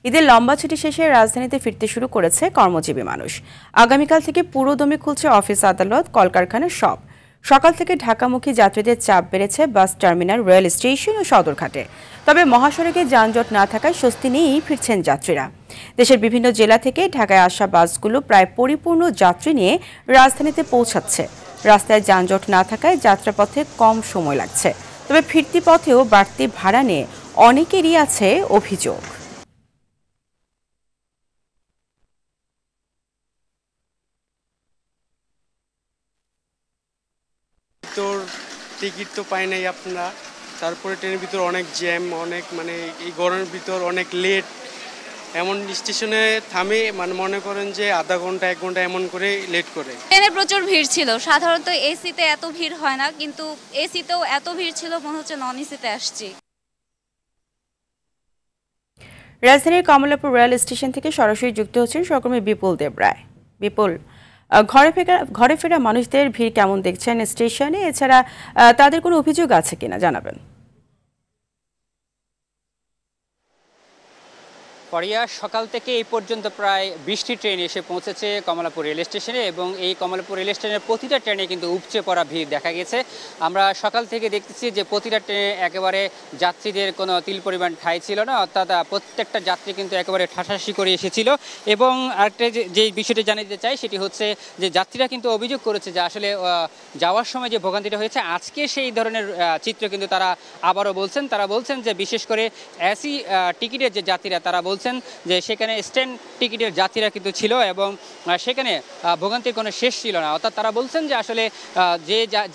ঈদের লম্বা ছুটি শেষে রাজধানীতে ফিরতে শুরু করেছে কর্মজীবী মানুষ। আগামীকাল থেকে পুরোদমে খুলছে অফিস, আদালত, কলকারখানা সব। সকাল থেকে ঢাকামুখী যাত্রীদের চাপ বেড়েছে বাস টার্মিনাল, রেল স্টেশন ও সদরঘাটে। তবে মহাসড়কে যানজট না থাকায় স্বস্তি নিয়েই ফিরছেন যাত্রীরা। দেশের বিভিন্ন জেলা থেকে ঢাকায় আসা বাসগুলো প্রায় পরিপূর্ণ যাত্রী নিয়ে রাজধানীতে পৌঁছাচ্ছে। রাস্তায় যানজট না থাকায় যাত্রাপথে কম সময় লাগছে। তবে ফিরতি পথেও বাড়তি ভাড়া নিয়ে অনেকেরই আছে অভিযোগ। টিকিট তো পাই নাই আপনারা, তারপরে ট্রেনের ভিতর অনেক জ্যাম, অনেক এই গরমের ভিতর অনেক লেট। এমন স্টেশনে থামে মনে করেন যে আধা ঘন্টা 1 ঘন্টা এমন করে লেট করে। ট্রেনে প্রচুর ভিড় ছিল। সাধারণত এসিতে এত ভিড় হয় না, কিন্তু এসিতেও এত ভিড় ছিল মনে হচ্ছে নন এসিতে আসছি। রাজধানীর কমলাপুর রেল স্টেশন থেকে সরাসরি যুক্ত হচ্ছেন সহকর্মী বিপুল দেবরায়। বিপুল, ঘরে ফেরা মানুষদের ভিড় কেমন দেখছেন স্টেশনে? এছাড়া তাদের কোনো অভিযোগ আছে কিনা জানাবেন। ফরিয়া, সকাল থেকে এই পর্যন্ত প্রায় 20টি ট্রেন এসে পৌঁছেছে কমলাপুর রেল স্টেশনে এবং এই কমলাপুর রেল স্টেশনের প্রতিটা ট্রেনে কিন্তু উপচে পড়া ভিড় দেখা গেছে। আমরা সকাল থেকে দেখতেছি যে প্রতিটা ট্রেনে একেবারে যাত্রীদের কোনো তিল পরিমাণ ঠাঁই ছিল না, অর্থাৎ প্রত্যেকটা যাত্রী কিন্তু একেবারে ঠাসাঠাসি করে এসেছিল। এবং আরেকটা যে বিষয়টি জানাতে চাই সেটি হচ্ছে যে যাত্রীরা কিন্তু অভিযোগ করেছে যে আসলে যাওয়ার সময় যে ভোগান্তিটা হয়েছে আজকে সেই ধরনের চিত্র কিন্তু তারা আবারও বলছেন। তারা বলছেন যে বিশেষ করে এসি টিকিটের যে যাত্রীরা তারা বলছেন যে সেখানে স্ট্যান্ড টিকিটের যাত্রীরা কিন্তু ছিল এবং সেখানে ভোগান্তির কোনো শেষ ছিল না। অর্থাৎ তারা বলছেন যে আসলে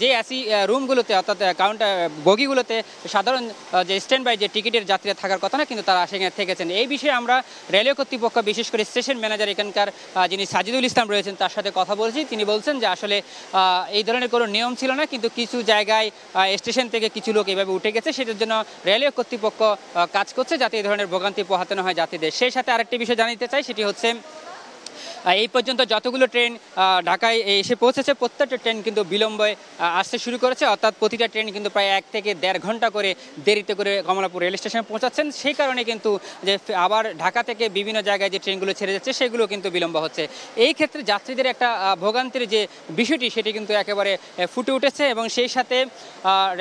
যে এসি রুমগুলোতে অর্থাৎ কাউন্টার বগিগুলোতে সাধারণ যে স্ট্যান্ড বাই যে টিকিটের যাত্রীরা থাকার কথা না, কিন্তু তারা সেখানে থেকেছেন। এই বিষয়ে আমরা রেলওয়ে কর্তৃপক্ষ, বিশেষ করে স্টেশন ম্যানেজার এখানকার যিনি সাজিদুল ইসলাম রয়েছেন, তার সাথে কথা বলেছি। তিনি বলছেন যে আসলে এই ধরনের কোনো নিয়ম ছিল না, কিন্তু কিছু জায়গায় স্টেশন থেকে কিছু লোক এভাবে উঠে গেছে। সেটার জন্য রেলওয়ে কর্তৃপক্ষ কাজ করছে যাতে এই ধরনের ভোগান্তি পোহাতে না হয় যাত্রীদের। সেই সাথে আরেকটি বিষয় জানাতে চাই, সেটি হচ্ছে এই পর্যন্ত যতগুলো ট্রেন ঢাকায় এসে পৌঁছেছে প্রত্যেকটা ট্রেন কিন্তু বিলম্বে আসতে শুরু করেছে। অর্থাৎ প্রতিটা ট্রেন কিন্তু প্রায় 1 থেকে 1.5 ঘন্টা করে দেরিতে করে কমলাপুর রেল স্টেশনে পৌঁছাচ্ছেন। সেই কারণে কিন্তু যে আবার ঢাকা থেকে বিভিন্ন জায়গায় যে ট্রেনগুলো ছেড়ে যাচ্ছে সেগুলো কিন্তু বিলম্ব হচ্ছে। এই ক্ষেত্রে যাত্রীদের একটা ভোগান্তির যে বিষয়টি সেটি কিন্তু একেবারে ফুটে উঠেছে এবং সেই সাথে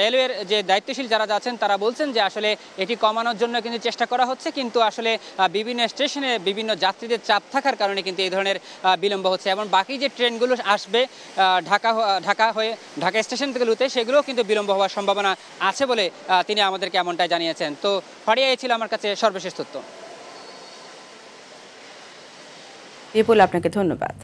রেলওয়ের যে দায়িত্বশীল যারা আছেন তারা বলছেন যে আসলে এটি কমানোর জন্য কিন্তু চেষ্টা করা হচ্ছে, কিন্তু আসলে বিভিন্ন স্টেশনে বিভিন্ন যাত্রীদের চাপ থাকার কারণে কিন্তু এই ধরনের বিলম্ব হচ্ছে। এবং বাকি যে ট্রেনগুলো আসবে ঢাকা স্টেশন থেকে লুতে, সেগুলো কিন্তু বিলম্ব হওয়ার সম্ভাবনা আছে বলে তিনি আমাদেরকে এমনটাই জানিয়েছেন। তো ফারিয়া, এই ছিল আমার কাছে সর্বশেষ তথ্য। বিপুল, আপনাকে ধন্যবাদ।